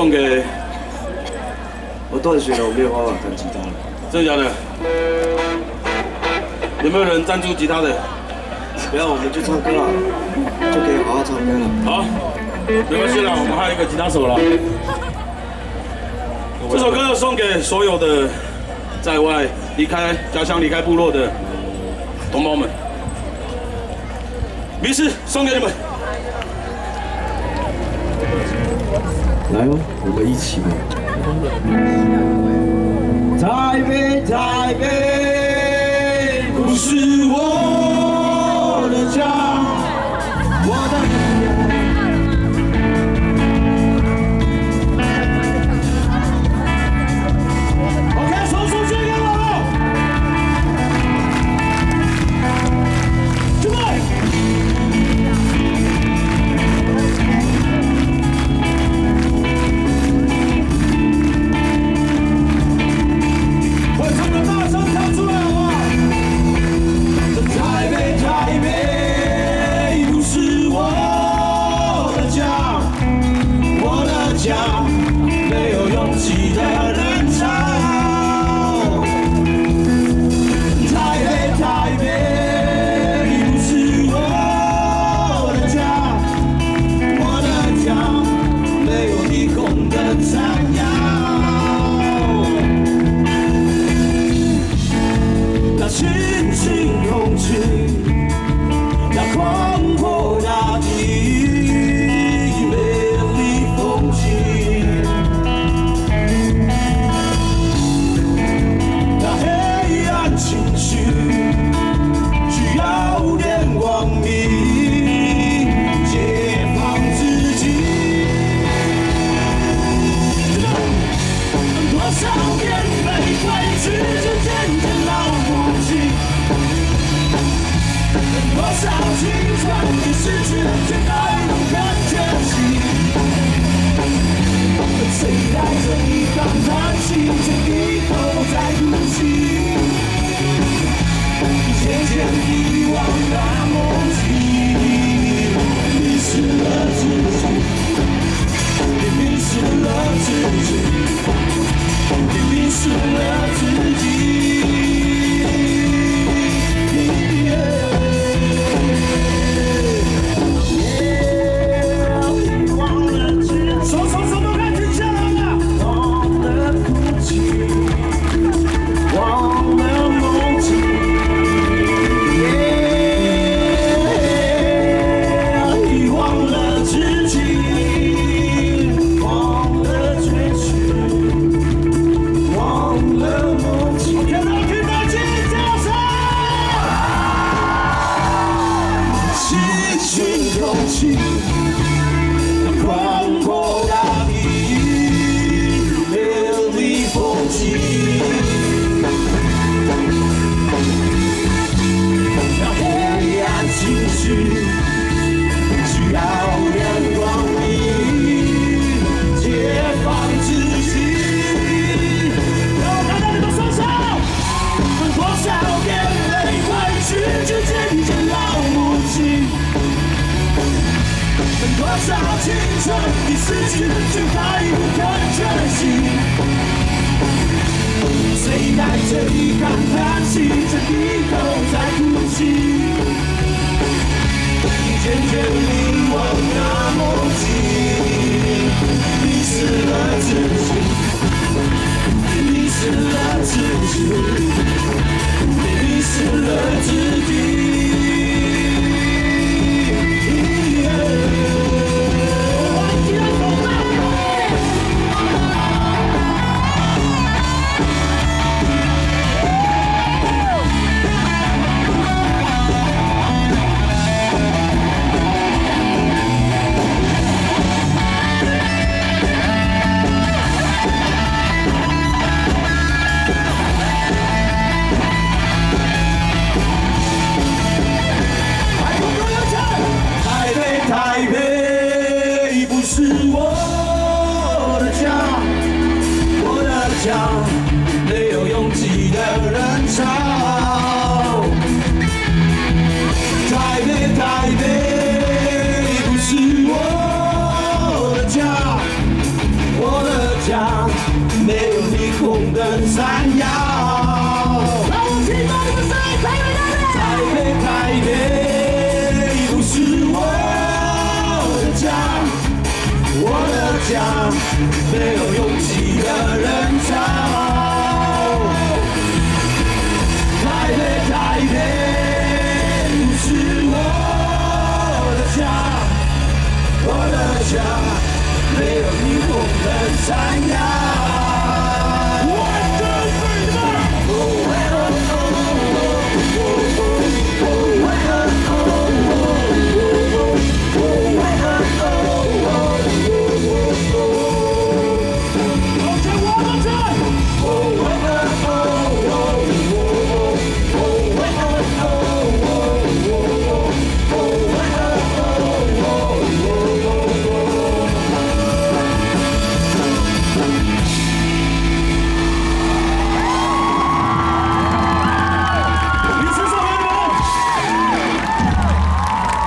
送给我断水了，我没有办法弹吉他了。真的假的？有没有人赞助吉他的？不要，我们就唱歌了，就可以好好唱歌了。好，没关系啦，我们还有一个吉他手啦。这首歌送给所有的在外离开家乡、离开部落的同胞们。迷失送给你们。来哦，我们一起吧。台北，台北，不是我的家，我的。OK， 手手借给我了。准备。没有勇气的人潮，台北，台北，不是我的家，我的家没有你空的山腰，那清新空气，那广阔大地。多少青春已失去，却还能看觉醒。谁带着遗憾叹息，却低头在哭泣？渐渐遗忘那梦境，迷失了自己，迷失了自己，迷失了自己。广阔大地，美丽风景，让黑暗情绪需要点光明，解放自己。让我看到你的双手，多少眼泪会去渐渐老母亲。多少青春已失去，却还不肯觉醒？谁带着遗憾叹息，却低头在哭泣？渐渐遗忘那梦境，迷失了自己，迷失了自己，迷失了自己。台北不是我的家，我的家没有拥挤的人潮。台北，台北不是我的家，我家没有霓虹灯闪耀。让我听到你们声音，台北都是我的家，我的家没有拥挤的人潮。台北都是我的家，我的家没有霓虹灯闪耀。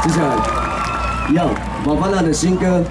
接下来，一样，马巴娜的新歌